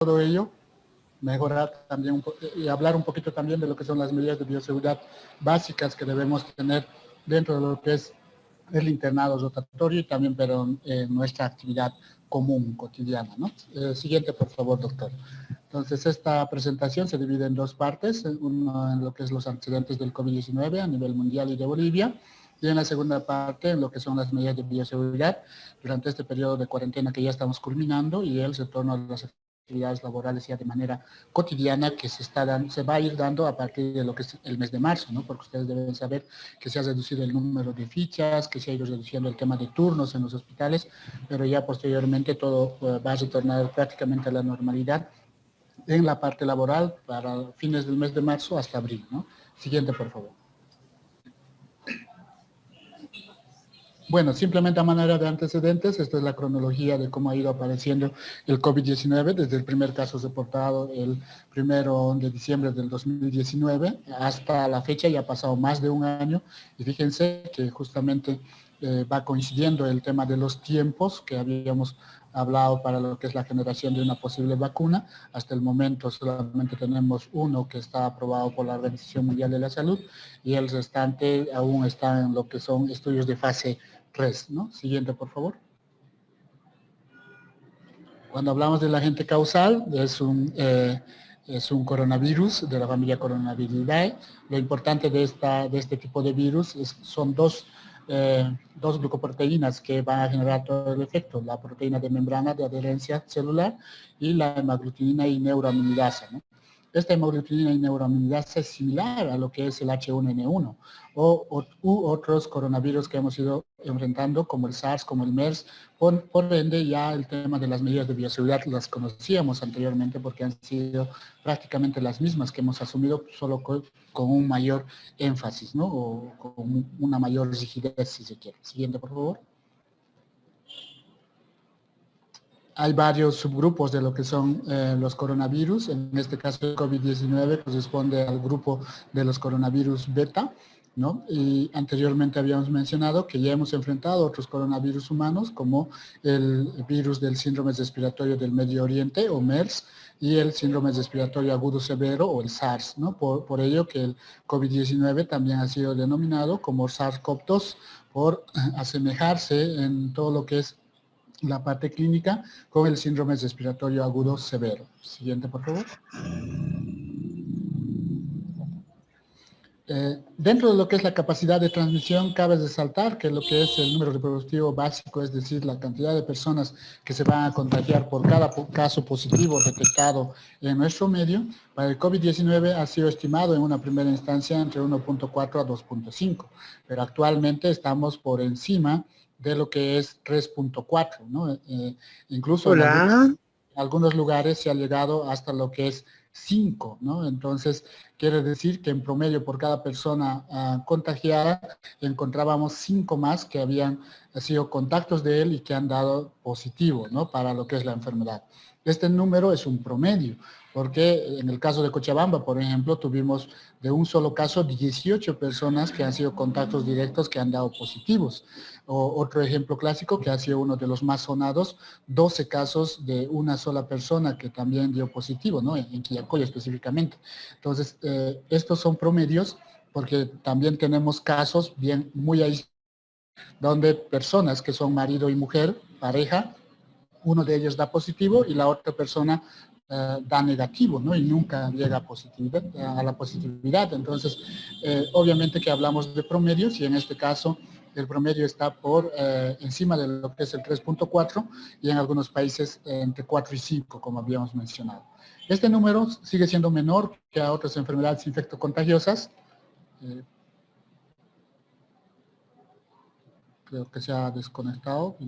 todo ello, mejorar también y hablar un poquito también de lo que son las medidas de bioseguridad básicas que debemos tener dentro de lo que es el internado rotatorio y también pero nuestra actividad común, cotidiana, ¿no? Siguiente, por favor, doctor. Entonces, esta presentación se divide en dos partes, uno en lo que es los antecedentes del COVID-19 a nivel mundial y de Bolivia, y en la segunda parte en lo que son las medidas de bioseguridad durante este periodo de cuarentena que ya estamos culminando y el retorno a las actividades laborales ya de manera cotidiana que se va a ir dando a partir de lo que es el mes de marzo, ¿no? Porque ustedes deben saber que se ha reducido el número de fichas, que se ha ido reduciendo el tema de turnos en los hospitales, pero ya posteriormente todo va a retornar prácticamente a la normalidad en la parte laboral para fines del mes de marzo hasta abril, ¿no? Siguiente, por favor. Bueno, simplemente a manera de antecedentes, esta es la cronología de cómo ha ido apareciendo el COVID-19 desde el primer caso reportado el 1 de diciembre del 2019 hasta la fecha. Ya ha pasado más de un año y fíjense que justamente va coincidiendo el tema de los tiempos que habíamos hablado para lo que es la generación de una posible vacuna. Hasta el momento solamente tenemos uno que está aprobado por la Organización Mundial de la Salud y el restante aún está en lo que son estudios de fase 3, ¿no? Siguiente, por favor. Cuando hablamos del agente causal, es un coronavirus de la familia Coronaviridae. Lo importante de este tipo de virus son dos glucoproteínas que van a generar todo el efecto, la proteína de membrana de adherencia celular y la hemaglutinina y neuroaminidasa, ¿no? Esta hemaglutinina y neuroaminidasa es similar a lo que es el H1N1 u otros coronavirus que hemos ido enfrentando como el SARS, como el MERS. Por ende, ya el tema de las medidas de bioseguridad las conocíamos anteriormente porque han sido prácticamente las mismas que hemos asumido, solo con un mayor énfasis, ¿no? O con una mayor rigidez, si se quiere. Siguiente, por favor. Hay varios subgrupos de lo que son los coronavirus. En este caso, el COVID-19 corresponde al grupo de los coronavirus beta, ¿no? Y anteriormente habíamos mencionado que ya hemos enfrentado otros coronavirus humanos, como el virus del síndrome respiratorio del Medio Oriente, o MERS, y el síndrome respiratorio agudo severo, o el SARS, ¿no? Por ello que el COVID-19 también ha sido denominado como SARS-CoV-2, por asemejarse en todo lo que es la parte clínica con el síndrome respiratorio agudo severo. Siguiente, por favor. Dentro de lo que es la capacidad de transmisión, cabe resaltar que lo que es el número reproductivo básico, es decir, la cantidad de personas que se van a contagiar por cada caso positivo detectado en nuestro medio, para el COVID-19 ha sido estimado en una primera instancia entre 1.4 a 2.5, pero actualmente estamos por encima de lo que es 3.4, ¿no? Incluso en algunos lugares se ha llegado hasta lo que es 5, ¿no? Entonces, quiere decir que en promedio por cada persona contagiada encontrábamos 5 más que habían sido contactos de él y que han dado positivo, ¿no? Para lo que es la enfermedad. Este número es un promedio, porque en el caso de Cochabamba, por ejemplo, tuvimos de un solo caso 18 personas que han sido contactos directos que han dado positivos. Otro ejemplo clásico, que ha sido uno de los más sonados, 12 casos de una sola persona que también dio positivo, ¿no? En Quillacollo específicamente. Entonces, estos son promedios porque también tenemos casos muy aislados donde personas que son marido y mujer, pareja, uno de ellos da positivo y la otra persona da negativo, ¿no? Y nunca llega a la positividad. Entonces, obviamente que hablamos de promedios y en este caso el promedio está por encima de lo que es el 3.4 y en algunos países entre 4 y 5, como habíamos mencionado. Este número sigue siendo menor que a otras enfermedades infectocontagiosas. Creo que se ha desconectado.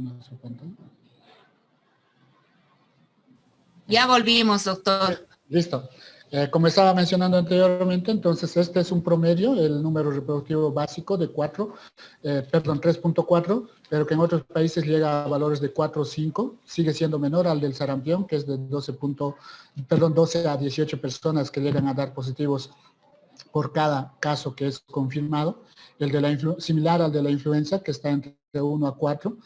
Ya volvimos, doctor. Listo. Como estaba mencionando anteriormente, entonces este es un promedio, el número reproductivo básico de 3.4, pero que en otros países llega a valores de 4 o 5, sigue siendo menor al del sarampión, que es de 12 a 18 personas que llegan a dar positivos por cada caso que es confirmado. El de similar al de la influenza, que está entre 1 a 4,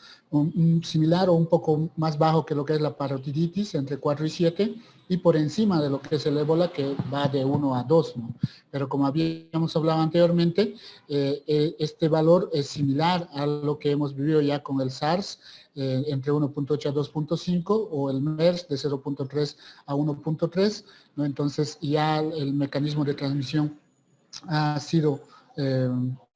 similar o un poco más bajo que lo que es la parotiditis, entre 4 y 7, y por encima de lo que es el ébola, que va de 1 a 2, ¿no? Pero como habíamos hablado anteriormente, este valor es similar a lo que hemos vivido ya con el SARS, entre 1.8 a 2.5, o el MERS de 0.3 a 1.3, ¿no? Entonces ya el mecanismo de transmisión ha sido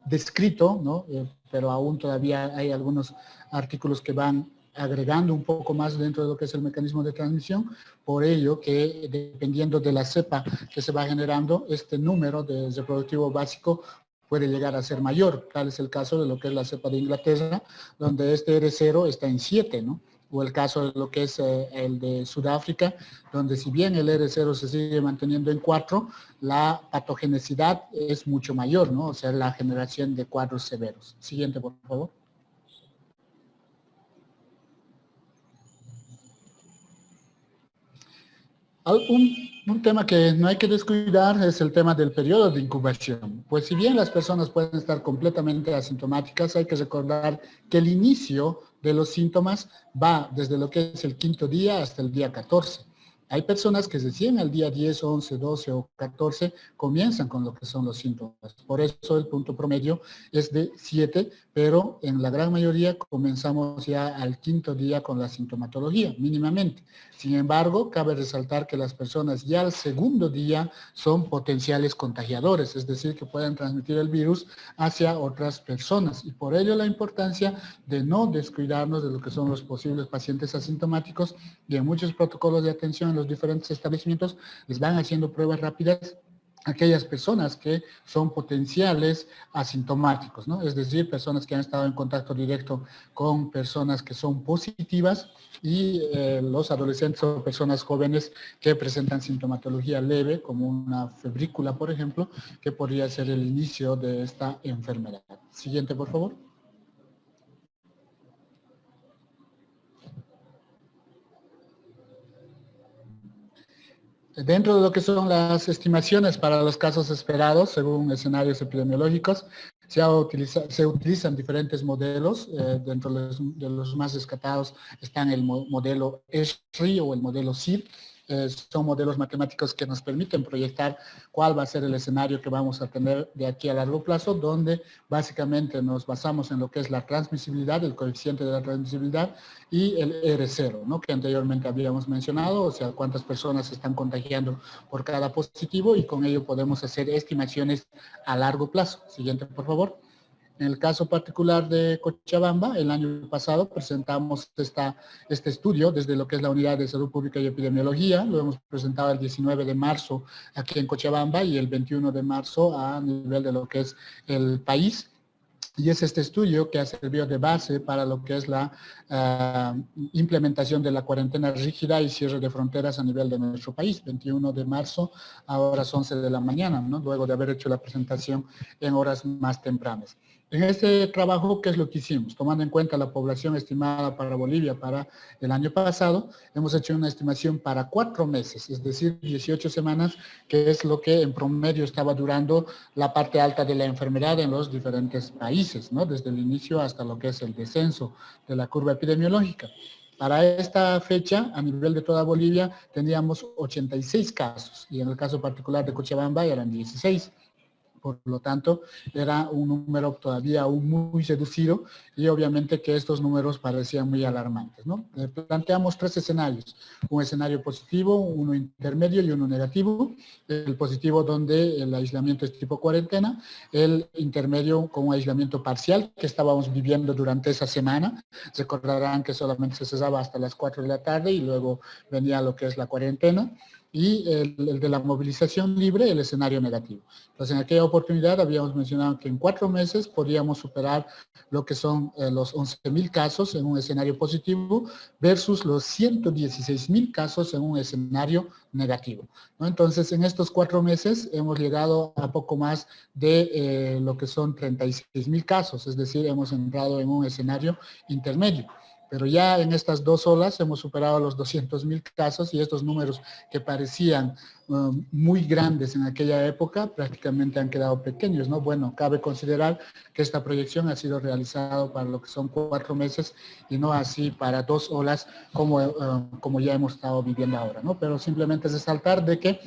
descrito, ¿no? Pero aún todavía hay algunos artículos que van agregando un poco más dentro de lo que es el mecanismo de transmisión, por ello que dependiendo de la cepa que se va generando, este número de reproductivo básico puede llegar a ser mayor. Tal es el caso de lo que es la cepa de Inglaterra, donde este R0 está en 7, ¿no? O el caso de lo que es el de Sudáfrica, donde si bien el R0 se sigue manteniendo en 4, la patogenicidad es mucho mayor, ¿no? O sea, la generación de cuadros severos. Siguiente, por favor. Un tema que no hay que descuidar es el tema del periodo de incubación. Pues si bien las personas pueden estar completamente asintomáticas, hay que recordar que el inicio de los síntomas va desde lo que es el 5.º día hasta el día 14. Hay personas que recién al día 10, 11, 12 o 14 comienzan con lo que son los síntomas. Por eso el punto promedio es de 7, pero en la gran mayoría comenzamos ya al 5.º día con la sintomatología, mínimamente. Sin embargo, cabe resaltar que las personas ya al 2.º día son potenciales contagiadores, es decir, que pueden transmitir el virus hacia otras personas. Y por ello la importancia de no descuidarnos de lo que son los posibles pacientes asintomáticos, y en muchos protocolos de atención en los diferentes establecimientos les van haciendo pruebas rápidas a aquellas personas que son potenciales asintomáticos, ¿no? Es decir, personas que han estado en contacto directo con personas que son positivas, y los adolescentes o personas jóvenes que presentan sintomatología leve, como una febrícula, por ejemplo, que podría ser el inicio de esta enfermedad. Siguiente, por favor. Dentro de lo que son las estimaciones para los casos esperados, según escenarios epidemiológicos, se utilizan diferentes modelos. Dentro de los más rescatados están el modelo ESRI o el modelo SID. Son modelos matemáticos que nos permiten proyectar cuál va a ser el escenario que vamos a tener de aquí a largo plazo, donde básicamente nos basamos en lo que es la transmisibilidad, el coeficiente de la transmisibilidad, y el R0, ¿no? Que anteriormente habíamos mencionado, o sea, cuántas personas se están contagiando por cada positivo, y con ello podemos hacer estimaciones a largo plazo. Siguiente, por favor. En el caso particular de Cochabamba, el año pasado presentamos este estudio desde lo que es la Unidad de Salud Pública y Epidemiología. Lo hemos presentado el 19 de marzo aquí en Cochabamba y el 21 de marzo a nivel de lo que es el país. Y es este estudio que ha servido de base para lo que es la implementación de la cuarentena rígida y cierre de fronteras a nivel de nuestro país. 21 de marzo a horas 11 de la mañana, ¿no? Luego de haber hecho la presentación en horas más tempranas. En este trabajo, ¿qué es lo que hicimos? Tomando en cuenta la población estimada para Bolivia para el año pasado, hemos hecho una estimación para 4 meses, es decir, 18 semanas, que es lo que en promedio estaba durando la parte alta de la enfermedad en los diferentes países, ¿no? Desde el inicio hasta lo que es el descenso de la curva epidemiológica. Para esta fecha, a nivel de toda Bolivia, teníamos 86 casos, y en el caso particular de Cochabamba eran 16. Por lo tanto, era un número todavía aún muy reducido, y obviamente que estos números parecían muy alarmantes, ¿no? Planteamos 3 escenarios: un escenario positivo, uno intermedio y uno negativo. El positivo, donde el aislamiento es tipo cuarentena; el intermedio con un aislamiento parcial que estábamos viviendo durante esa semana. Recordarán que solamente se cesaba hasta las 4 de la tarde y luego venía lo que es la cuarentena. Y el de la movilización libre, el escenario negativo. Entonces, en aquella oportunidad habíamos mencionado que en 4 meses podríamos superar lo que son los 11.000 casos en un escenario positivo versus los 116.000 casos en un escenario negativo, ¿no? Entonces, en estos 4 meses hemos llegado a poco más de lo que son 36.000 casos, es decir, hemos entrado en un escenario intermedio. Pero ya en estas 2 olas hemos superado los 200.000 casos y estos números que parecían muy grandes en aquella época prácticamente han quedado pequeños, ¿no? Bueno, cabe considerar que esta proyección ha sido realizada para lo que son 4 meses y no así para 2 olas como ya hemos estado viviendo ahora, ¿no? Pero simplemente es resaltar de que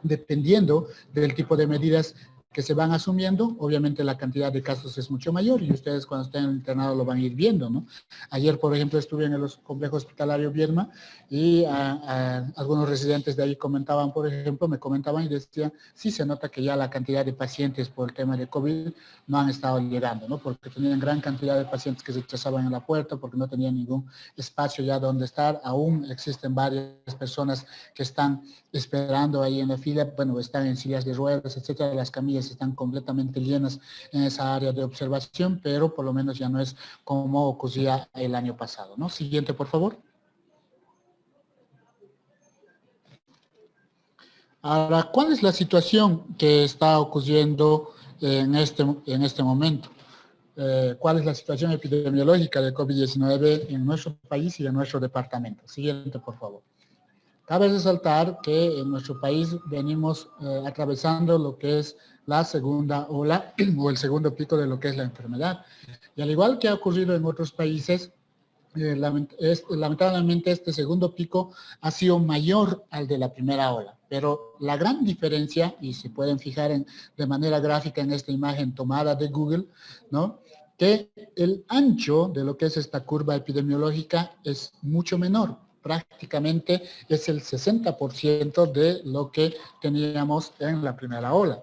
dependiendo del tipo de medidas que se van asumiendo, obviamente la cantidad de casos es mucho mayor y ustedes cuando estén en el internado lo van a ir viendo, ¿no? Ayer, por ejemplo, estuve en el complejo hospitalario Viedma y algunos residentes de ahí comentaban, por ejemplo, me comentaban y decían, sí se nota que ya la cantidad de pacientes por el tema de COVID no han estado llegando, ¿no? Porque tenían gran cantidad de pacientes que se rechazaban en la puerta porque no tenían ningún espacio ya donde estar. Aún existen varias personas que están esperando ahí en la fila, bueno, están en sillas de ruedas, etcétera, las camillas están completamente llenas en esa área de observación, pero por lo menos ya no es como ocurría el año pasado, ¿no? Siguiente, por favor. Ahora, ¿cuál es la situación que está ocurriendo en este momento? ¿Cuál es la situación epidemiológica de COVID-19 en nuestro país y en nuestro departamento? Siguiente, por favor. Cabe resaltar que en nuestro país venimos atravesando lo que es la segunda ola o el segundo pico de lo que es la enfermedad. Y al igual que ha ocurrido en otros países, lamentablemente este segundo pico ha sido mayor al de la primera ola. Pero la gran diferencia, y se pueden fijar de manera gráfica en esta imagen tomada de Google, ¿no? Que el ancho de lo que es esta curva epidemiológica es mucho menor. Prácticamente es el 60% de lo que teníamos en la primera ola.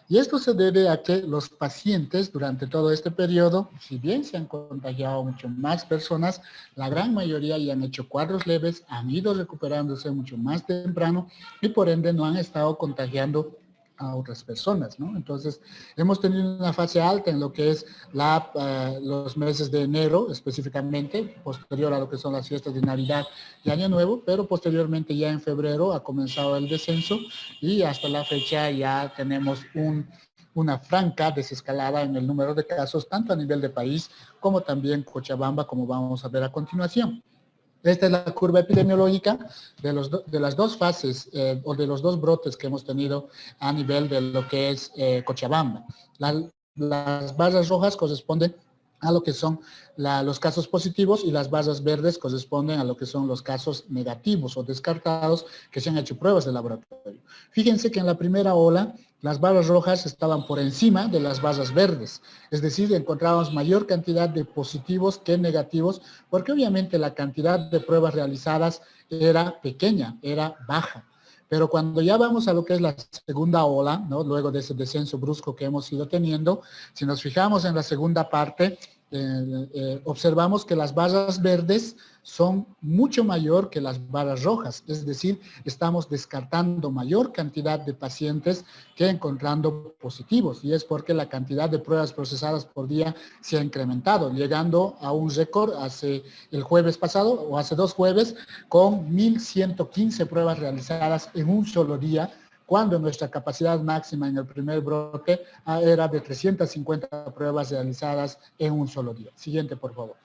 Y esto se debe a que los pacientes durante todo este periodo, si bien se han contagiado mucho más personas, la gran mayoría ya han hecho cuadros leves, han ido recuperándose mucho más temprano y por ende no han estado contagiando a otras personas, ¿no? Entonces, hemos tenido una fase alta en lo que es los meses de enero, específicamente, posterior a lo que son las fiestas de Navidad y Año Nuevo, pero posteriormente ya en febrero ha comenzado el descenso y hasta la fecha ya tenemos una franca desescalada en el número de casos, tanto a nivel de país como también Cochabamba, como vamos a ver a continuación. Esta es la curva epidemiológica de las dos fases o de los dos brotes que hemos tenido a nivel de lo que es Cochabamba. Las barras rojas corresponden a lo que son los casos positivos y las barras verdes corresponden a lo que son los casos negativos o descartados que se han hecho pruebas de laboratorio. Fíjense que en la primera ola las barras rojas estaban por encima de las barras verdes, es decir, encontrábamos mayor cantidad de positivos que negativos, porque obviamente la cantidad de pruebas realizadas era pequeña, era baja. Pero cuando ya vamos a lo que es la segunda ola, ¿no? Luego de ese descenso brusco que hemos ido teniendo, si nos fijamos en la segunda parte, observamos que las barras verdes son mucho mayor que las barras rojas, es decir, estamos descartando mayor cantidad de pacientes que encontrando positivos, y es porque la cantidad de pruebas procesadas por día se ha incrementado, llegando a un récord hace el jueves pasado, o hace 2 jueves, con 1.115 pruebas realizadas en un solo día, cuando nuestra capacidad máxima en el primer brote era de 350 pruebas realizadas en un solo día. Siguiente, por favor.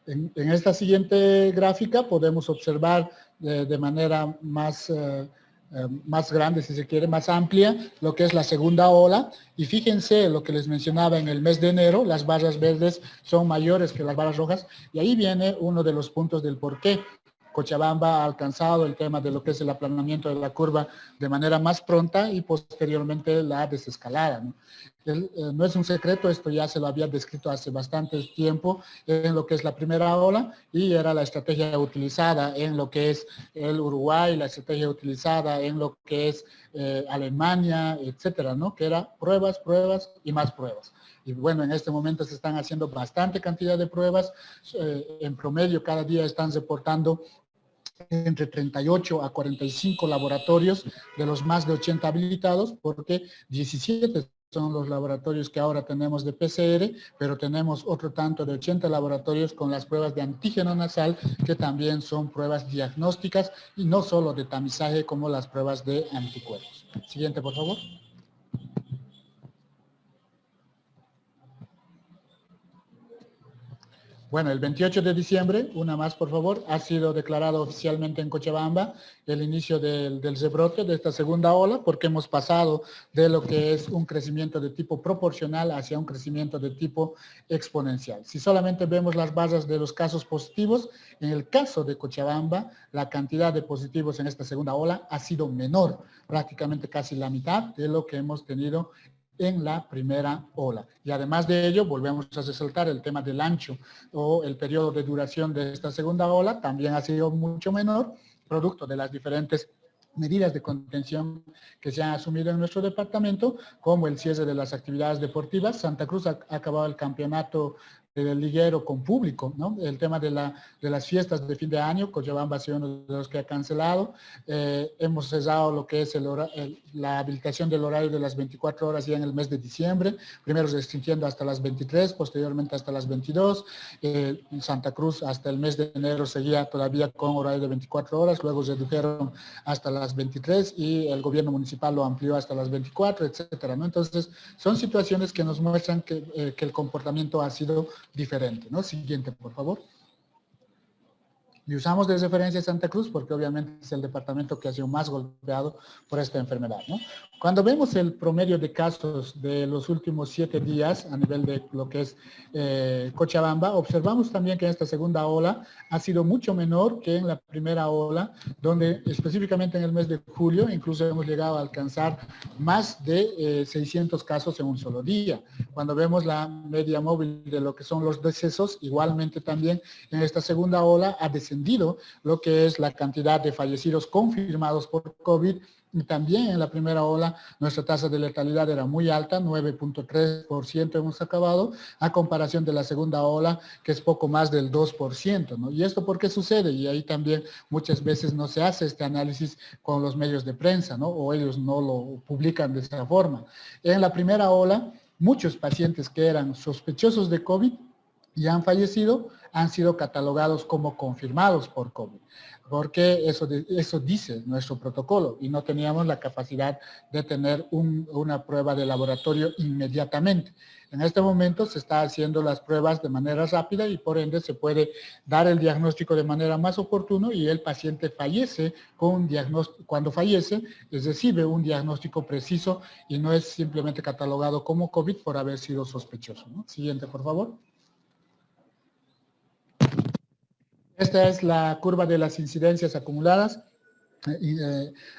En esta siguiente gráfica podemos observar de manera más grande, si se quiere, más amplia, lo que es la segunda ola. Y fíjense lo que les mencionaba en el mes de enero, las barras verdes son mayores que las barras rojas, y ahí viene uno de los puntos del por qué Cochabamba ha alcanzado el tema de lo que es el aplanamiento de la curva de manera más pronta y posteriormente la desescalada, ¿no? No es un secreto, esto ya se lo había descrito hace bastante tiempo en lo que es la primera ola y era la estrategia utilizada en lo que es el Uruguay, la estrategia utilizada en lo que es Alemania, etcétera, ¿no? Que era pruebas, pruebas y más pruebas. Y bueno, en este momento se están haciendo bastante cantidad de pruebas, en promedio cada día están reportando entre 38 a 45 laboratorios de los más de 80 habilitados, porque 17 son los laboratorios que ahora tenemos de PCR, pero tenemos otro tanto de 80 laboratorios con las pruebas de antígeno nasal, que también son pruebas diagnósticas y no solo de tamizaje como las pruebas de anticuerpos. Siguiente, por favor. Bueno, el 28 de diciembre, una más por favor, ha sido declarado oficialmente en Cochabamba el inicio del rebrote de esta segunda ola, porque hemos pasado de lo que es un crecimiento de tipo proporcional hacia un crecimiento de tipo exponencial. Si solamente vemos las barras de los casos positivos, en el caso de Cochabamba, la cantidad de positivos en esta segunda ola ha sido menor, prácticamente casi la mitad de lo que hemos tenido en la primera ola. Y además de ello, volvemos a resaltar el tema del ancho o el periodo de duración de esta segunda ola, también ha sido mucho menor, producto de las diferentes medidas de contención que se han asumido en nuestro departamento, como el cierre de las actividades deportivas. Santa Cruz ha acabado el campeonato del liguero con público, ¿no? El tema de las fiestas de fin de año, Cochabamba ha sido uno de los que ha cancelado. Hemos cesado lo que es la habilitación del horario de las 24 horas ya en el mes de diciembre, primero restringiendo hasta las 23, posteriormente hasta las 22. Santa Cruz hasta el mes de enero seguía todavía con horario de 24 horas, luego redujeron hasta las 23 y el gobierno municipal lo amplió hasta las 24, etcétera, ¿no? Entonces, son situaciones que nos muestran que el comportamiento ha sido diferente, ¿no? Siguiente, por favor. Y usamos de referencia Santa Cruz porque obviamente es el departamento que ha sido más golpeado por esta enfermedad, ¿no? Cuando vemos el promedio de casos de los últimos 7 días a nivel de lo que es Cochabamba, observamos también que esta segunda ola ha sido mucho menor que en la primera ola, donde específicamente en el mes de julio incluso hemos llegado a alcanzar más de 600 casos en un solo día. Cuando vemos la media móvil de lo que son los decesos, igualmente también en esta segunda ola ha descendido lo que es la cantidad de fallecidos confirmados por COVID, y también en la primera ola nuestra tasa de letalidad era muy alta, 9.3% hemos acabado, a comparación de la segunda ola, que es poco más del 2%, ¿no? ¿Y esto por qué sucede? Y ahí también muchas veces no se hace este análisis con los medios de prensa, ¿no? O ellos no lo publican de esa forma. En la primera ola, muchos pacientes que eran sospechosos de COVID y han fallecido, han sido catalogados como confirmados por COVID, porque eso dice nuestro protocolo y no teníamos la capacidad de tener una prueba de laboratorio inmediatamente. En este momento se está haciendo las pruebas de manera rápida y por ende se puede dar el diagnóstico de manera más oportuna y el paciente fallece con un diagnóstico, cuando fallece recibe un diagnóstico preciso y no es simplemente catalogado como COVID por haber sido sospechoso, ¿no? Siguiente, por favor. Esta es la curva de las incidencias acumuladas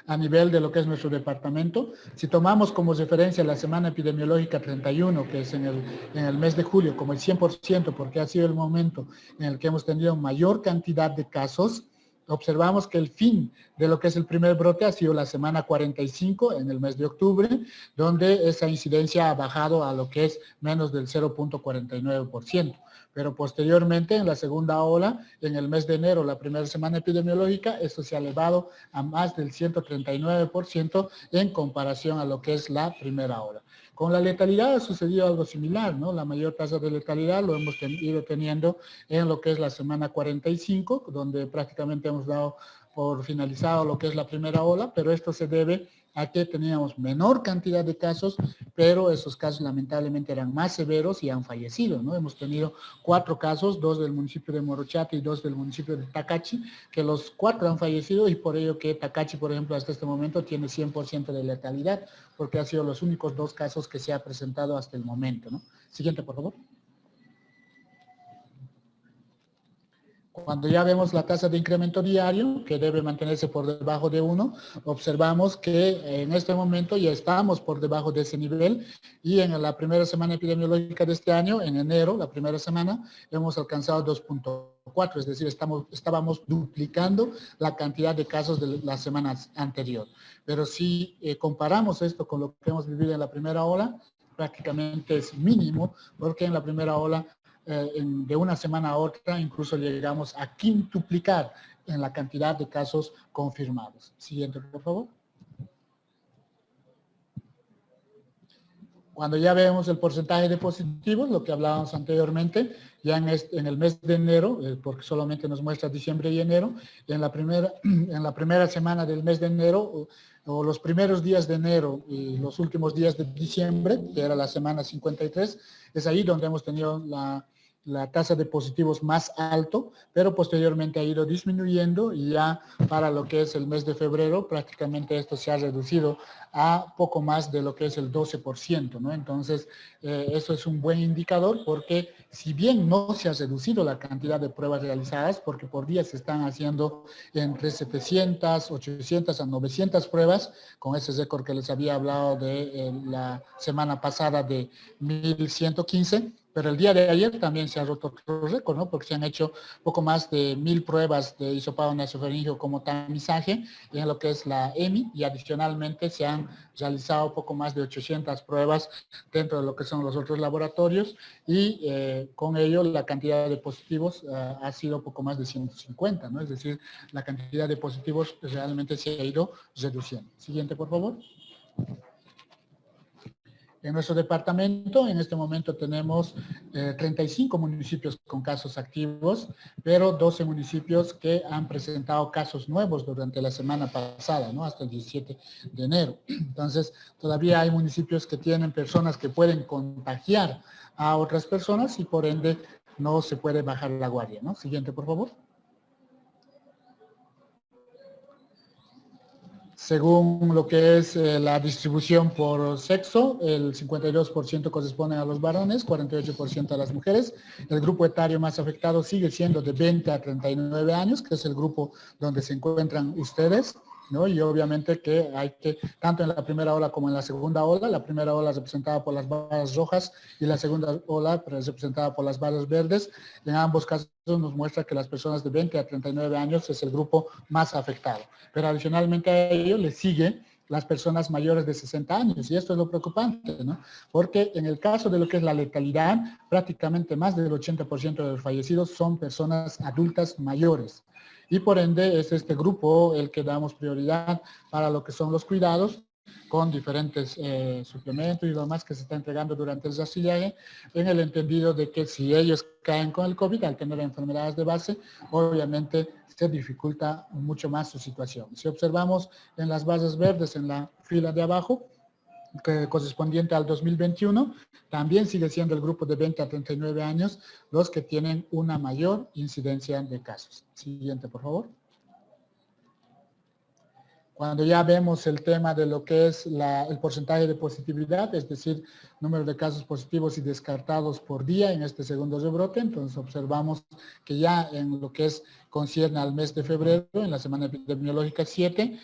a nivel de lo que es nuestro departamento. Si tomamos como referencia la semana epidemiológica 31, que es en el mes de julio, como el 100%, porque ha sido el momento en el que hemos tenido mayor cantidad de casos, observamos que el fin de lo que es el primer brote ha sido la semana 45 en el mes de octubre, donde esa incidencia ha bajado a lo que es menos del 0.49%. Pero posteriormente, en la segunda ola, en el mes de enero, la primera semana epidemiológica, esto se ha elevado a más del 139% en comparación a lo que es la primera ola. Con la letalidad ha sucedido algo similar, ¿no? La mayor tasa de letalidad lo hemos ido teniendo en lo que es la semana 45, donde prácticamente hemos dado por finalizado lo que es la primera ola, pero esto se debe a que teníamos menor cantidad de casos, pero esos casos lamentablemente eran más severos y han fallecido, ¿no? Hemos tenido 4 casos, 2 del municipio de Morochate y 2 del municipio de Tacachi, que los 4 han fallecido y por ello que Tacachi, por ejemplo, hasta este momento tiene 100% de letalidad, porque han sido los únicos 2 casos que se ha presentado hasta el momento, ¿no? Siguiente, por favor. Cuando ya vemos la tasa de incremento diario, que debe mantenerse por debajo de 1, observamos que en este momento ya estamos por debajo de ese nivel y en la primera semana epidemiológica de este año, en enero, la primera semana, hemos alcanzado 2.4, es decir, estábamos duplicando la cantidad de casos de las semanas anteriores. Pero si comparamos esto con lo que hemos vivido en la primera ola, prácticamente es mínimo, porque en la primera ola de una semana a otra incluso llegamos a quintuplicar en la cantidad de casos confirmados. Siguiente, por favor. Cuando ya vemos el porcentaje de positivos, lo que hablábamos anteriormente, ya en el mes de enero, porque solamente nos muestra diciembre y enero, en la primera semana del mes de enero, o los primeros días de enero y los últimos días de diciembre, que era la semana 53, es ahí donde hemos tenido la tasa de positivos más alto, pero posteriormente ha ido disminuyendo y ya para lo que es el mes de febrero prácticamente esto se ha reducido a poco más de lo que es el 12%, ¿no? Entonces, eso es un buen indicador porque si bien no se ha reducido la cantidad de pruebas realizadas, porque por día se están haciendo entre 700, 800 a 900 pruebas, con ese récord que les había hablado de la semana pasada de 1115, pero el día de ayer también se ha roto otro récord, ¿no? Porque se han hecho poco más de 1000 pruebas de hisopado nasofaríngeo como tamizaje en lo que es la EMI y adicionalmente se han realizado poco más de 800 pruebas dentro de lo que son los otros laboratorios y con ello la cantidad de positivos ha sido poco más de 150, ¿no? Es decir, la cantidad de positivos realmente se ha ido reduciendo. Siguiente, por favor. En nuestro departamento, en este momento tenemos 35 municipios con casos activos, pero 12 municipios que han presentado casos nuevos durante la semana pasada, ¿no? Hasta el 17 de enero. Entonces, todavía hay municipios que tienen personas que pueden contagiar a otras personas y por ende no se puede bajar la guardia, ¿no? Siguiente, por favor. Según lo que es la distribución por sexo, el 52% corresponde a los varones, 48% a las mujeres. El grupo etario más afectado sigue siendo de 20 a 39 años, que es el grupo donde se encuentran ustedes, ¿no? Y obviamente que hay que, tanto en la primera ola como en la segunda ola, la primera ola representada por las barras rojas y la segunda ola representada por las barras verdes, en ambos casos nos muestra que las personas de 20 a 39 años es el grupo más afectado. Pero adicionalmente a ello le sigue las personas mayores de 60 años. Y esto es lo preocupante, ¿no? Porque en el caso de lo que es la letalidad, prácticamente más del 80% de los fallecidos son personas adultas mayores. Y por ende es este grupo el que damos prioridad para lo que son los cuidados con diferentes suplementos y demás que se está entregando durante el rastrillaje, en el entendido de que si ellos caen con el COVID, al tener enfermedades de base, obviamente se dificulta mucho más su situación. Si observamos en las bases verdes en la fila de abajo, que correspondiente al 2021, también sigue siendo el grupo de 20 a 39 años los que tienen una mayor incidencia de casos. Siguiente, por favor. Cuando ya vemos el tema de lo que es el porcentaje de positividad, es decir, número de casos positivos y descartados por día en este segundo rebrote, entonces observamos que ya en lo que concierne al mes de febrero, en la semana epidemiológica 7,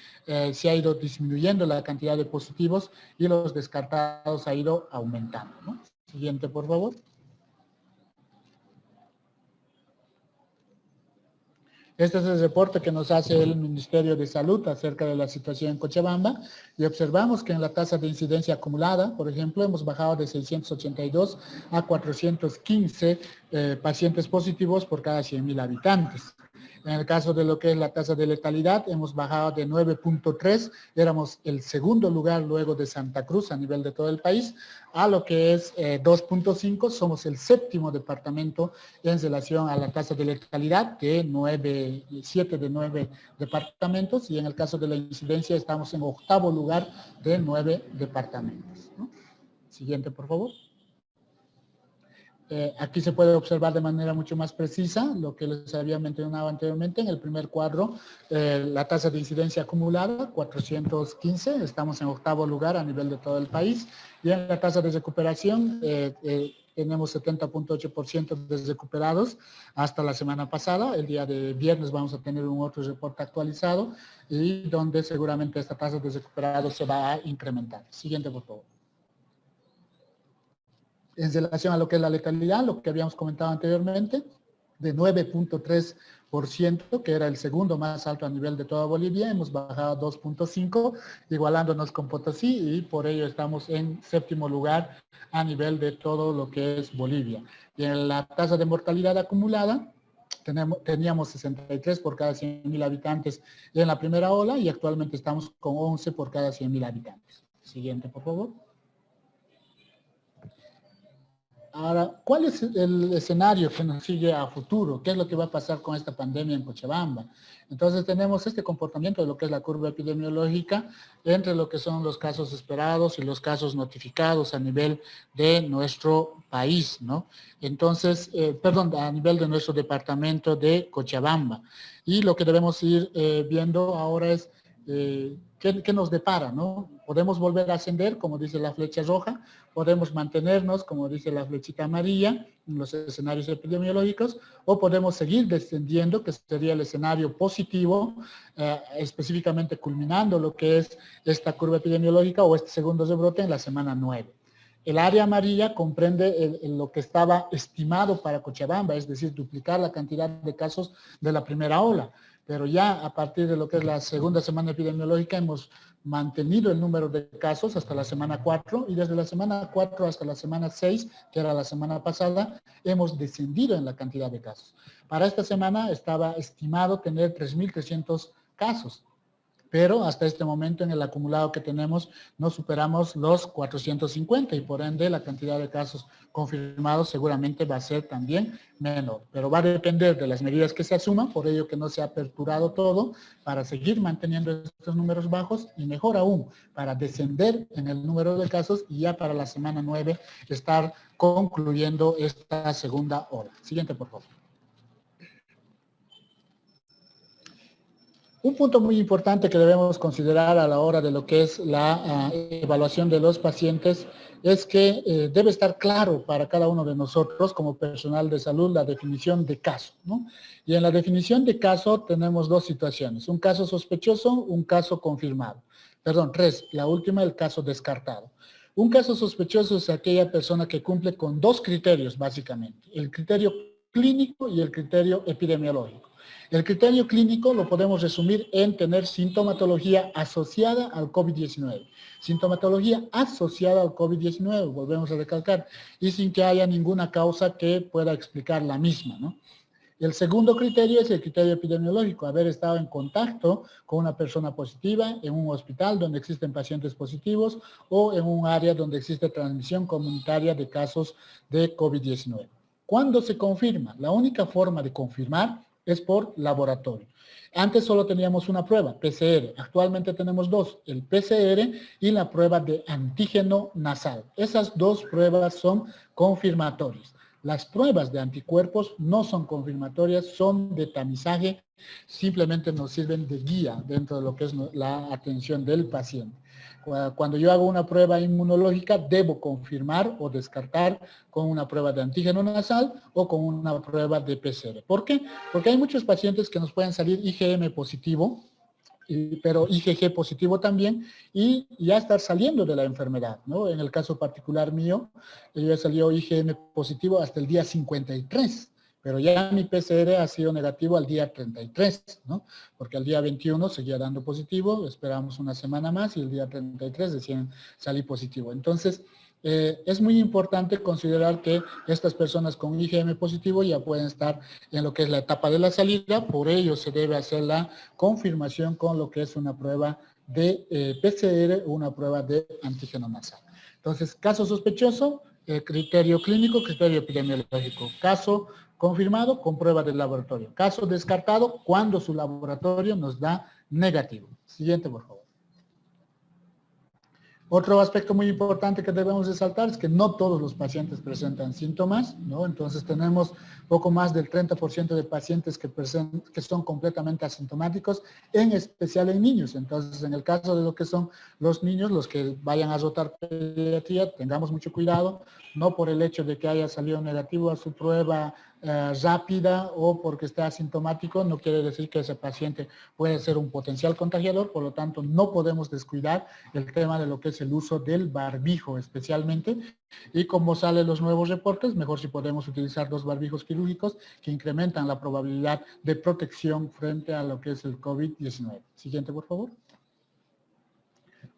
se ha ido disminuyendo la cantidad de positivos y los descartados ha ido aumentando, ¿no? Siguiente, por favor. Este es el reporte que nos hace el Ministerio de Salud acerca de la situación en Cochabamba y observamos que en la tasa de incidencia acumulada, por ejemplo, hemos bajado de 682 a 415 pacientes positivos por cada 100.000 habitantes. En el caso de lo que es la tasa de letalidad, hemos bajado de 9.3, éramos el segundo lugar luego de Santa Cruz a nivel de todo el país, a lo que es 2.5, somos el séptimo departamento en relación a la tasa de letalidad de 7 de 9 departamentos y en el caso de la incidencia estamos en octavo lugar de 9 departamentos, ¿no? Siguiente, por favor. Aquí se puede observar de manera mucho más precisa lo que les había mencionado anteriormente. En el primer cuadro, la tasa de incidencia acumulada, 415, estamos en octavo lugar a nivel de todo el país. Y en la tasa de recuperación, tenemos 70.8% de recuperados hasta la semana pasada. El día de viernes vamos a tener un otro reporte actualizado y donde seguramente esta tasa de recuperados se va a incrementar. Siguiente, por favor. En relación a lo que es la letalidad, lo que habíamos comentado anteriormente, de 9.3%, que era el segundo más alto a nivel de toda Bolivia, hemos bajado a 2.5, igualándonos con Potosí y por ello estamos en séptimo lugar a nivel de todo lo que es Bolivia. Y en la tasa de mortalidad acumulada, teníamos 63 por cada 100.000 habitantes en la primera ola y actualmente estamos con 11 por cada 100.000 habitantes. Siguiente, por favor. Ahora, ¿cuál es el escenario que nos sigue a futuro? ¿Qué es lo que va a pasar con esta pandemia en Cochabamba? Entonces tenemos este comportamiento de lo que es la curva epidemiológica entre lo que son los casos esperados y los casos notificados a nivel de nuestro país, ¿no? Entonces, perdón, a nivel de nuestro departamento de Cochabamba. Y lo que debemos ir viendo ahora es ¿qué nos depara, ¿no? Podemos volver a ascender, como dice la flecha roja, podemos mantenernos, como dice la flechita amarilla, en los escenarios epidemiológicos, o podemos seguir descendiendo, que sería el escenario positivo, específicamente culminando lo que es esta curva epidemiológica o este segundo rebrote en la semana 9. El área amarilla comprende lo que estaba estimado para Cochabamba, es decir, duplicar la cantidad de casos de la primera ola. Pero ya a partir de lo que es la segunda semana epidemiológica hemos mantenido el número de casos hasta la semana 4 y desde la semana 4 hasta la semana 6, que era la semana pasada, hemos descendido en la cantidad de casos. Para esta semana estaba estimado tener 3.300 casos, pero hasta este momento en el acumulado que tenemos no superamos los 450 y por ende la cantidad de casos confirmados seguramente va a ser también menor, pero va a depender de las medidas que se asuman, por ello que no se ha aperturado todo para seguir manteniendo estos números bajos y mejor aún para descender en el número de casos y ya para la semana 9 estar concluyendo esta segunda ola. Siguiente, por favor. Un punto muy importante que debemos considerar a la hora de lo que es la evaluación de los pacientes es que debe estar claro para cada uno de nosotros como personal de salud la definición de caso, ¿no? Y en la definición de caso tenemos dos situaciones, un caso sospechoso, un caso confirmado. Perdón, tres, la última, el caso descartado. Un caso sospechoso es aquella persona que cumple con dos criterios básicamente, el criterio clínico y el criterio epidemiológico. El criterio clínico lo podemos resumir en tener sintomatología asociada al COVID-19. Sintomatología asociada al COVID-19, volvemos a recalcar, y sin que haya ninguna causa que pueda explicar la misma, ¿no? El segundo criterio es el criterio epidemiológico, haber estado en contacto con una persona positiva en un hospital donde existen pacientes positivos o en un área donde existe transmisión comunitaria de casos de COVID-19. ¿Cuándo se confirma? La única forma de confirmar es por laboratorio. Antes solo teníamos una prueba, PCR. Actualmente tenemos dos, el PCR y la prueba de antígeno nasal. Esas dos pruebas son confirmatorias. Las pruebas de anticuerpos no son confirmatorias, son de tamizaje, simplemente nos sirven de guía dentro de lo que es la atención del paciente. Cuando yo hago una prueba inmunológica, debo confirmar o descartar con una prueba de antígeno nasal o con una prueba de PCR. ¿Por qué? Porque hay muchos pacientes que nos pueden salir IgM positivo, pero IgG positivo también, y ya estar saliendo de la enfermedad, ¿no? En el caso particular mío, yo he salido IgM positivo hasta el día 53, pero ya mi PCR ha sido negativo al día 33, ¿no? Porque al día 21 seguía dando positivo, esperamos una semana más y el día 33 decían salir positivo. Entonces, es muy importante considerar que estas personas con IgM positivo ya pueden estar en lo que es la etapa de la salida, por ello se debe hacer la confirmación con lo que es una prueba de PCR o una prueba de antígeno nasal. Entonces, caso sospechoso, criterio clínico, criterio epidemiológico. Caso confirmado con prueba del laboratorio. Caso descartado cuando su laboratorio nos da negativo. Siguiente, por favor. Otro aspecto muy importante que debemos resaltar es que no todos los pacientes presentan síntomas, ¿no? Entonces tenemos poco más del 30% de pacientes que son completamente asintomáticos, en especial en niños. Entonces, en el caso de lo que son los niños, los que vayan a rotar pediatría, tengamos mucho cuidado, no por el hecho de que haya salido negativo a su prueba rápida o porque esté asintomático, no quiere decir que ese paciente puede ser un potencial contagiador, por lo tanto no podemos descuidar el tema de lo que es el uso del barbijo especialmente, y como salen los nuevos reportes, mejor si podemos utilizar dos barbijos quirúrgicos que incrementan la probabilidad de protección frente a lo que es el COVID-19. Siguiente, por favor.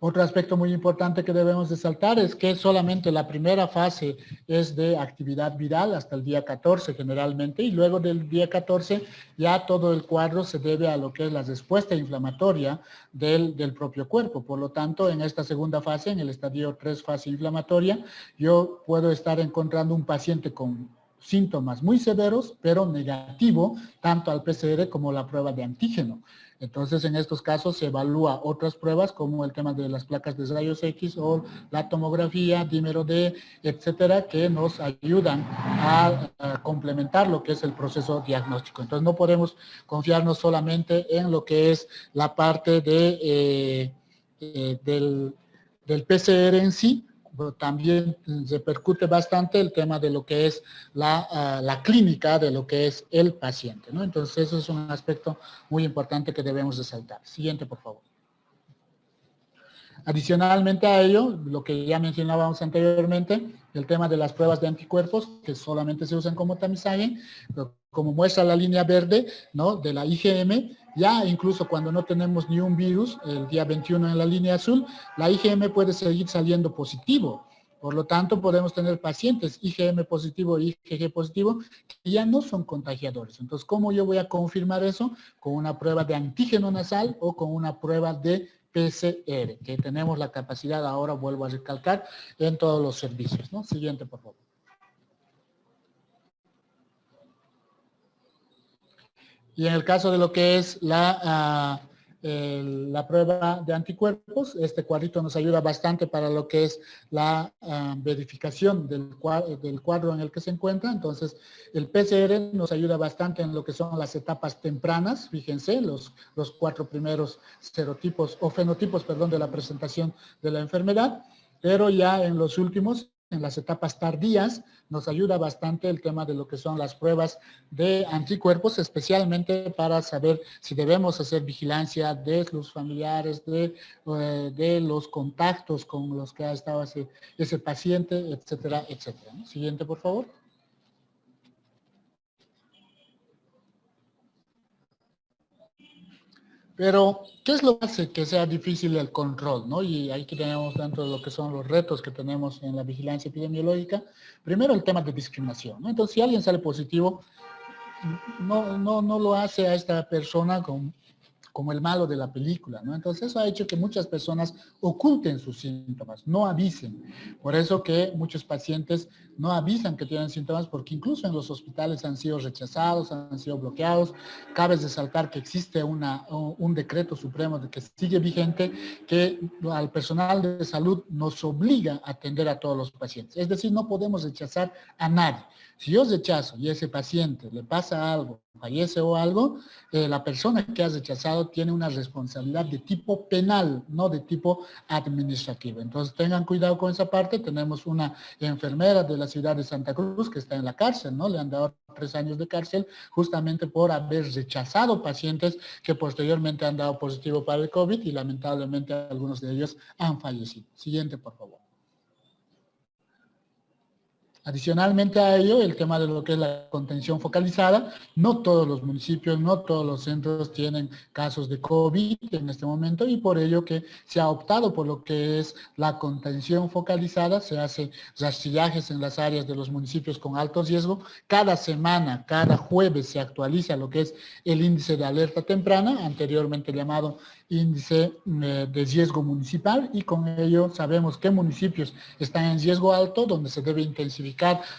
Otro aspecto muy importante que debemos de saltar es que solamente la primera fase es de actividad viral hasta el día 14 generalmente, y luego del día 14 ya todo el cuadro se debe a lo que es la respuesta inflamatoria del propio cuerpo. Por lo tanto, en esta segunda fase, en el estadio 3, fase inflamatoria, yo puedo estar encontrando un paciente con síntomas muy severos, pero negativo, tanto al PCR como la prueba de antígeno. Entonces, en estos casos se evalúa otras pruebas como el tema de las placas de rayos X o la tomografía, dímero D, etcétera, que nos ayudan a complementar lo que es el proceso diagnóstico. Entonces, no podemos confiarnos solamente en lo que es la parte del PCR en sí, pero también repercute bastante el tema de lo que es la clínica de lo que es el paciente, ¿no? Entonces, eso es un aspecto muy importante que debemos resaltar. Siguiente, por favor. Adicionalmente a ello, lo que ya mencionábamos anteriormente, el tema de las pruebas de anticuerpos, que solamente se usan como tamizaje, como muestra la línea verde, ¿no?, de la IgM, ya incluso cuando no tenemos ni un virus, el día 21 en la línea azul, la IgM puede seguir saliendo positivo. Por lo tanto, podemos tener pacientes IgM positivo y IgG positivo que ya no son contagiadores. Entonces, ¿cómo yo voy a confirmar eso? Con una prueba de antígeno nasal o con una prueba de PCR, que tenemos la capacidad, ahora vuelvo a recalcar, en todos los servicios, ¿no? Siguiente, por favor. Y en el caso de lo que es la prueba de anticuerpos, este cuadrito nos ayuda bastante para lo que es la verificación del cuadro en el que se encuentra. Entonces, el PCR nos ayuda bastante en lo que son las etapas tempranas, fíjense, los 4 primeros serotipos o fenotipos, perdón, de la presentación de la enfermedad, pero ya en los últimos, en las etapas tardías, nos ayuda bastante el tema de lo que son las pruebas de anticuerpos, especialmente para saber si debemos hacer vigilancia de los familiares, de los contactos con los que ha estado ese paciente, etcétera, etcétera. Siguiente, por favor. Pero, ¿qué es lo que hace que sea difícil el control, ¿no? Y ahí que tenemos dentro de lo que son los retos que tenemos en la vigilancia epidemiológica. Primero, el tema de discriminación, ¿no? Entonces, si alguien sale positivo, no lo hace a esta persona como el malo de la película, ¿no? Entonces eso ha hecho que muchas personas oculten sus síntomas, no avisen. Por eso que muchos pacientes no avisan que tienen síntomas, porque incluso en los hospitales han sido rechazados, han sido bloqueados. Cabe resaltar que existe un decreto supremo de que sigue vigente, que al personal de salud nos obliga a atender a todos los pacientes. Es decir, no podemos rechazar a nadie. Si yo rechazo y ese paciente le pasa algo, fallece o algo, la persona que ha rechazado tiene una responsabilidad de tipo penal, no de tipo administrativo. Entonces tengan cuidado con esa parte. Tenemos una enfermera de la ciudad de Santa Cruz que está en la cárcel, ¿no? Le han dado 3 años de cárcel justamente por haber rechazado pacientes que posteriormente han dado positivo para el COVID y lamentablemente algunos de ellos han fallecido. Siguiente, por favor. Adicionalmente a ello, el tema de lo que es la contención focalizada, no todos los municipios, no todos los centros tienen casos de COVID en este momento, y por ello que se ha optado por lo que es la contención focalizada. Se hace rastrillajes en las áreas de los municipios con alto riesgo. Cada semana, cada jueves se actualiza lo que es el índice de alerta temprana, anteriormente llamado índice de riesgo municipal, y con ello sabemos qué municipios están en riesgo alto, donde se debe intensificar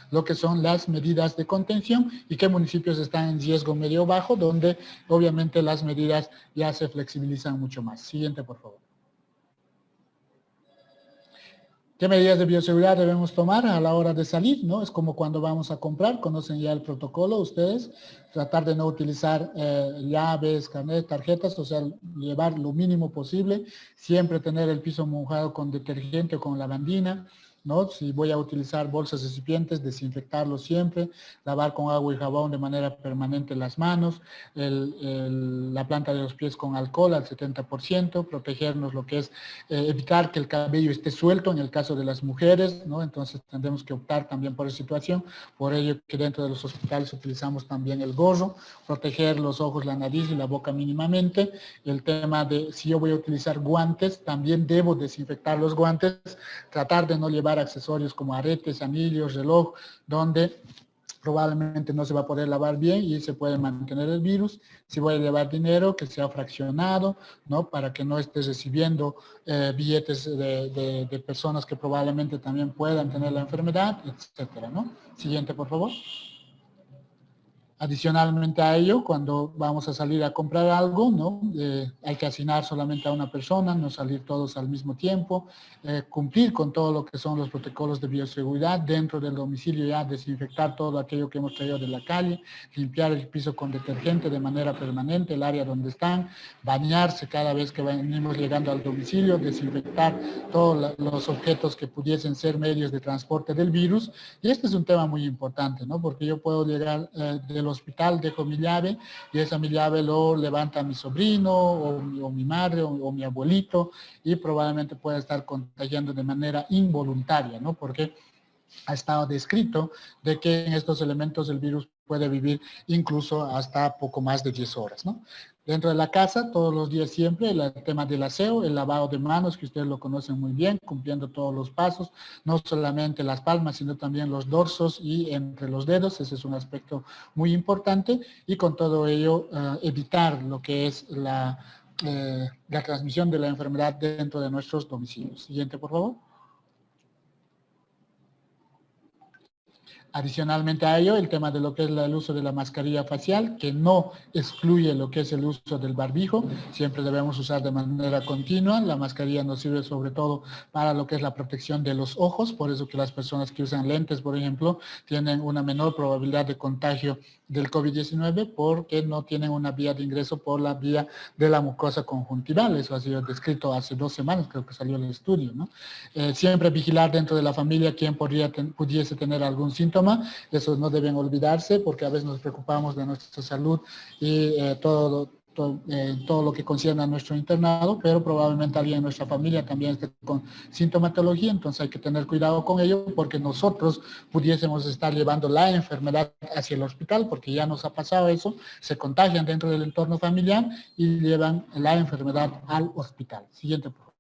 lo que son las medidas de contención, y qué municipios están en riesgo medio bajo, donde obviamente las medidas ya se flexibilizan mucho más. Siguiente, por favor. ¿Qué medidas de bioseguridad debemos tomar a la hora de salir, no? Es como cuando vamos a comprar, conocen ya el protocolo ustedes, tratar de no utilizar llaves, carnet, tarjetas, o sea, llevar lo mínimo posible, siempre tener el piso mojado con detergente o con lavandina, ¿no? Si voy a utilizar bolsas recipientes, desinfectarlo siempre, lavar con agua y jabón de manera permanente las manos, la planta de los pies con alcohol al 70%, protegernos lo que es evitar que el cabello esté suelto en el caso de las mujeres, ¿no? Entonces tendremos que optar también por esa situación, por ello que dentro de los hospitales utilizamos también el gorro, proteger los ojos, la nariz y la boca mínimamente. El tema de si yo voy a utilizar guantes, también debo desinfectar los guantes, tratar de no llevar accesorios como aretes, anillos, reloj, donde probablemente no se va a poder lavar bien y se puede mantener el virus. Si voy a llevar dinero, que sea fraccionado, ¿no? Para que no esté recibiendo billetes de personas que probablemente también puedan tener la enfermedad, etcétera, ¿no? Siguiente, por favor. Adicionalmente a ello, cuando vamos a salir a comprar algo, ¿no? Hay que asignar solamente a una persona, no salir todos al mismo tiempo, cumplir con todo lo que son los protocolos de bioseguridad, dentro del domicilio ya desinfectar todo aquello que hemos traído de la calle, limpiar el piso con detergente de manera permanente, el área donde están, bañarse cada vez que venimos llegando al domicilio, desinfectar todos los objetos que pudiesen ser medios de transporte del virus. Y este es un tema muy importante, ¿no? Porque yo puedo llegar del hospital, dejo mi llave y esa mi llave lo levanta mi sobrino o mi madre o mi abuelito y probablemente pueda estar contagiando de manera involuntaria, ¿no? Porque ha estado descrito de que en estos elementos el virus puede vivir incluso hasta poco más de 10 horas, ¿no? Dentro de la casa, todos los días siempre, el tema del aseo, el lavado de manos, que ustedes lo conocen muy bien, cumpliendo todos los pasos, no solamente las palmas, sino también los dorsos y entre los dedos, ese es un aspecto muy importante, y con todo ello evitar lo que es la transmisión de la enfermedad dentro de nuestros domicilios. Siguiente, por favor. Adicionalmente a ello, el tema de lo que es el uso de la mascarilla facial, que no excluye lo que es el uso del barbijo, siempre debemos usar de manera continua. La mascarilla nos sirve sobre todo para lo que es la protección de los ojos, por eso que las personas que usan lentes, por ejemplo, tienen una menor probabilidad de contagio del COVID-19 porque no tienen una vía de ingreso por la vía de la mucosa conjuntival. Eso ha sido descrito hace 2 semanas, creo que salió el estudio, ¿no? Siempre vigilar dentro de la familia quién pudiese tener algún síntoma, eso no deben olvidarse porque a veces nos preocupamos de nuestra salud y todo lo que concierne a nuestro internado, pero probablemente alguien en nuestra familia también esté con sintomatología, entonces hay que tener cuidado con ello porque nosotros pudiésemos estar llevando la enfermedad hacia el hospital, porque ya nos ha pasado eso, se contagian dentro del entorno familiar y llevan la enfermedad al hospital. Siguiente, por favor.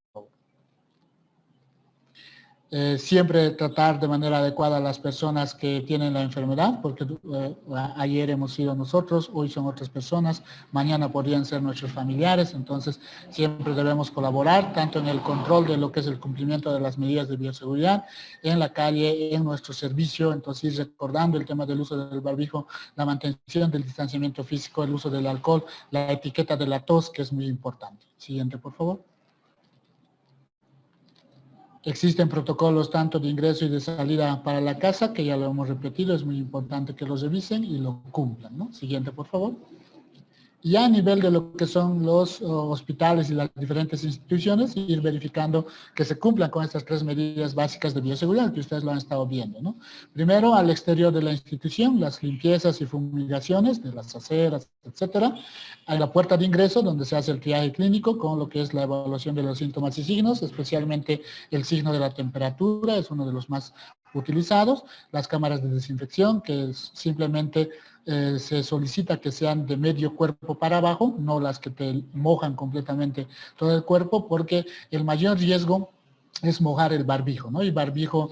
Siempre tratar de manera adecuada a las personas que tienen la enfermedad, porque ayer hemos sido nosotros, hoy son otras personas, mañana podrían ser nuestros familiares, entonces siempre debemos colaborar tanto en el control de lo que es el cumplimiento de las medidas de bioseguridad, en la calle, en nuestro servicio, entonces recordando el tema del uso del barbijo, la mantención del distanciamiento físico, el uso del alcohol, la etiqueta de la tos, que es muy importante. Siguiente, por favor. Existen protocolos tanto de ingreso y de salida para la casa, que ya lo hemos repetido, es muy importante que los revisen y lo cumplan, ¿no? Siguiente, por favor. Y a nivel de lo que son los hospitales y las diferentes instituciones, ir verificando que se cumplan con estas 3 medidas básicas de bioseguridad que ustedes lo han estado viendo, ¿no? Primero, al exterior de la institución, las limpiezas y fumigaciones de las aceras, etcétera. A la puerta de ingreso, donde se hace el triaje clínico con lo que es la evaluación de los síntomas y signos, especialmente el signo de la temperatura, es uno de los más utilizados. Las cámaras de desinfección, que es simplemente se solicita que sean de medio cuerpo para abajo, no las que te mojan completamente todo el cuerpo, porque el mayor riesgo es mojar el barbijo, ¿no? Y barbijo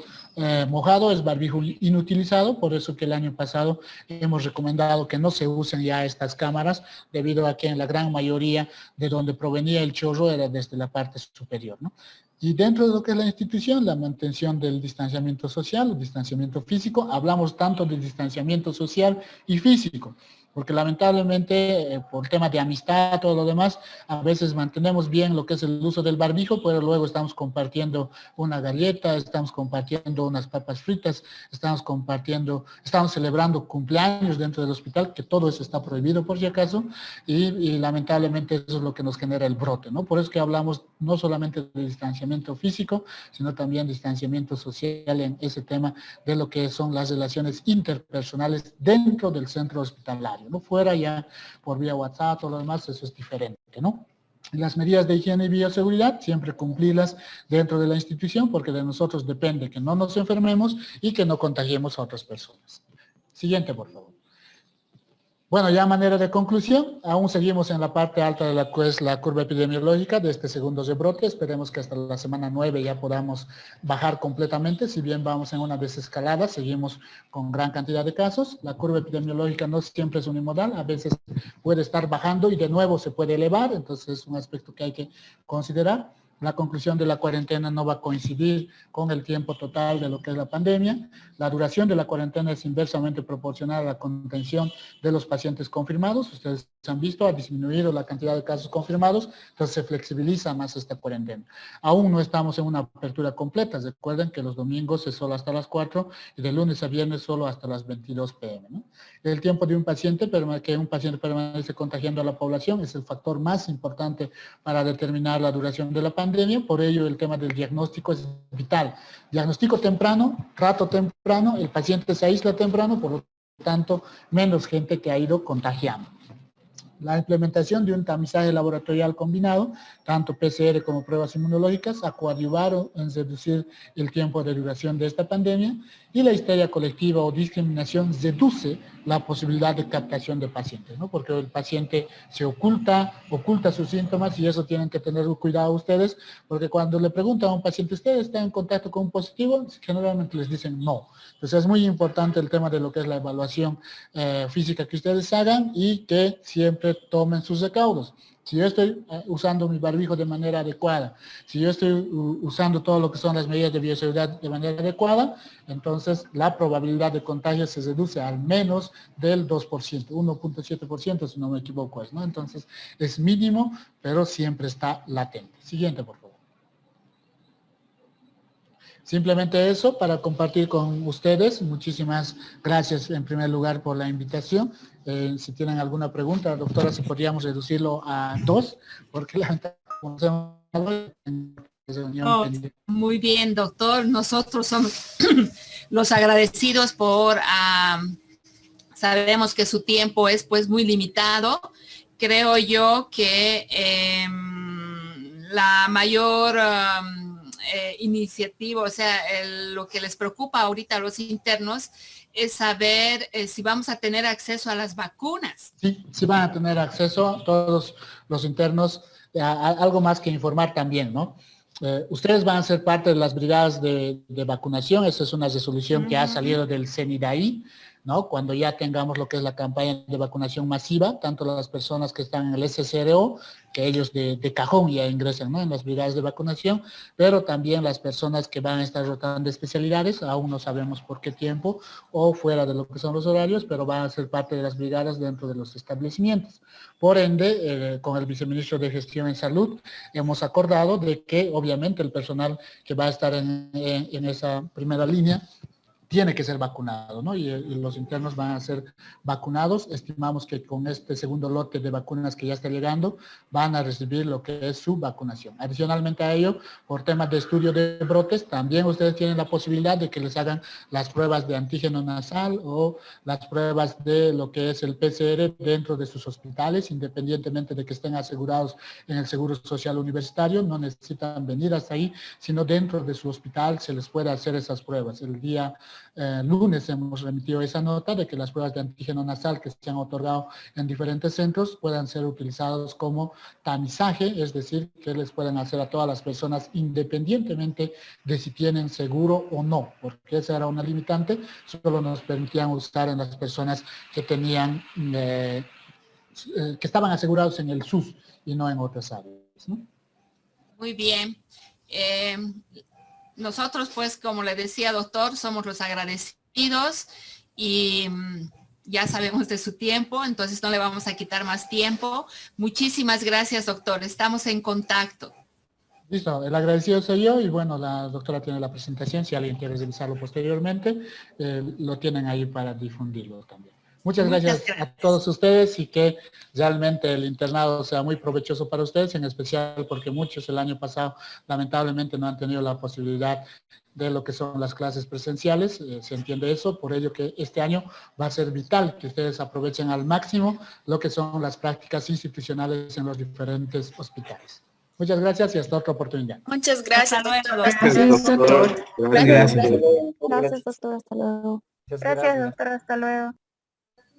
mojado es barbijo inutilizado, por eso que el año pasado hemos recomendado que no se usen ya estas cámaras, debido a que en la gran mayoría de donde provenía el chorro era desde la parte superior, ¿no? Y dentro de lo que es la institución, la mantención del distanciamiento social, el distanciamiento físico, hablamos tanto de distanciamiento social y físico. porque lamentablemente por temas de amistad, todo lo demás, a veces mantenemos bien lo que es el uso del barbijo, pero luego estamos compartiendo una galleta, estamos compartiendo unas papas fritas, estamos celebrando cumpleaños dentro del hospital, que todo eso está prohibido por si acaso, y lamentablemente eso es lo que nos genera el brote, ¿no? Por eso que hablamos no solamente de distanciamiento físico, sino también distanciamiento social en ese tema de lo que son las relaciones interpersonales dentro del centro hospitalario, ¿no? Fuera ya por vía WhatsApp o lo demás, eso es diferente, ¿no? Las medidas de higiene y bioseguridad, siempre cumplirlas dentro de la institución, porque de nosotros depende que no nos enfermemos y que no contagiemos a otras personas. Siguiente, por favor. Bueno, ya a manera de conclusión, aún seguimos en la parte alta de la, pues, la curva epidemiológica de este segundo rebrote. Esperemos que hasta la semana 9 ya podamos bajar completamente. Si bien vamos en una desescalada, seguimos con gran cantidad de casos. La curva epidemiológica no siempre es unimodal, a veces puede estar bajando y de nuevo se puede elevar, entonces es un aspecto que hay que considerar. La conclusión de la cuarentena no va a coincidir con el tiempo total de lo que es la pandemia. La duración de la cuarentena es inversamente proporcional a la contención de los pacientes confirmados. Ustedes han visto, ha disminuido la cantidad de casos confirmados, entonces se flexibiliza más esta cuarentena. Aún no estamos en una apertura completa. Recuerden que los domingos es solo hasta las 4 y de lunes a viernes solo hasta las 22 p.m., ¿no? El tiempo de un paciente, que un paciente permanece contagiando a la población, es el factor más importante para determinar la duración de la pandemia. Por ello, el tema del diagnóstico es vital. Diagnóstico temprano, trato temprano, el paciente se aísla temprano, por lo tanto, menos gente que ha ido contagiando. La implementación de un tamizaje laboratorial combinado, tanto PCR como pruebas inmunológicas, ha coadyuvado en reducir el tiempo de duración de esta pandemia, y la histeria colectiva o discriminación reduce la posibilidad de captación de pacientes, ¿no? Porque el paciente se oculta sus síntomas, y eso tienen que tener cuidado ustedes, porque cuando le preguntan a un paciente, ¿usted está en contacto con un positivo?, generalmente les dicen no. Entonces es muy importante el tema de lo que es la evaluación física que ustedes hagan, y que siempre tomen sus recaudos. Si yo estoy usando mi barbijo de manera adecuada, si yo estoy usando todo lo que son las medidas de bioseguridad de manera adecuada, entonces la probabilidad de contagio se reduce al menos del 2%, 1.7% si no me equivoco, ¿no? Entonces es mínimo, pero siempre está latente. Siguiente, por favor. Simplemente eso para compartir con ustedes. Muchísimas gracias en primer lugar por la invitación. Si tienen alguna pregunta, doctora, si podríamos reducirlo a 2, porque la Oh, muy bien, doctor. Nosotros somos los agradecidos por, sabemos que su tiempo es pues muy limitado. Creo yo que la mayor iniciativa, o sea, lo que les preocupa ahorita a los internos es saber si vamos a tener acceso a las vacunas. Sí, sí van a tener acceso todos los internos. Algo más que informar también, ¿no? Ustedes van a ser parte de las brigadas de vacunación. Esa es una resolución que ha salido del CENIDAI, ¿no? Cuando ya tengamos lo que es la campaña de vacunación masiva, tanto las personas que están en el SCRO, que ellos de cajón ya ingresan, ¿no?, en las brigadas de vacunación, pero también las personas que van a estar rotando de especialidades, aún no sabemos por qué tiempo o fuera de lo que son los horarios, pero van a ser parte de las brigadas dentro de los establecimientos. Por ende, con el viceministro de Gestión en Salud, hemos acordado de que obviamente el personal que va a estar en esa primera línea tiene que ser vacunado, ¿no? Y los internos van a ser vacunados. Estimamos que con este segundo lote de vacunas que ya está llegando, van a recibir lo que es su vacunación. Adicionalmente a ello, por temas de estudio de brotes, también ustedes tienen la posibilidad de que les hagan las pruebas de antígeno nasal o las pruebas de lo que es el PCR dentro de sus hospitales, independientemente de que estén asegurados en el Seguro Social Universitario. No necesitan venir hasta ahí, sino dentro de su hospital se les puede hacer esas pruebas. El día lunes hemos remitido esa nota de que las pruebas de antígeno nasal que se han otorgado en diferentes centros puedan ser utilizados como tamizaje, es decir, que les pueden hacer a todas las personas independientemente de si tienen seguro o no, porque esa era una limitante, solo nos permitían usar en las personas que tenían, que estaban asegurados en el SUS y no en otras áreas, ¿no? Muy bien. Nosotros, pues, como le decía, doctor, somos los agradecidos y ya sabemos de su tiempo, entonces no le vamos a quitar más tiempo. Muchísimas gracias, doctor. Estamos en contacto. Listo, el agradecido soy yo y bueno, la doctora tiene la presentación, si alguien quiere revisarlo posteriormente, lo tienen ahí para difundirlo también. Muchas gracias a todos ustedes y que realmente el internado sea muy provechoso para ustedes, en especial porque muchos el año pasado lamentablemente no han tenido la posibilidad de lo que son las clases presenciales, se entiende eso, por ello que este año va a ser vital que ustedes aprovechen al máximo lo que son las prácticas institucionales en los diferentes hospitales. Muchas gracias y hasta otra oportunidad. Muchas gracias, doctor. Gracias, doctor. Gracias. Gracias, doctor. Hasta luego. Gracias, doctor. Hasta luego.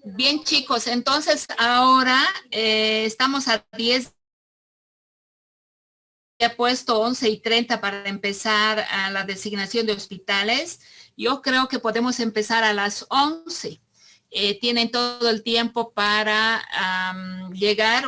Bien, chicos, entonces ahora estamos a 10. He puesto 11:30 para empezar a la designación de hospitales. Yo creo que podemos empezar a las 11. Tienen todo el tiempo para llegar.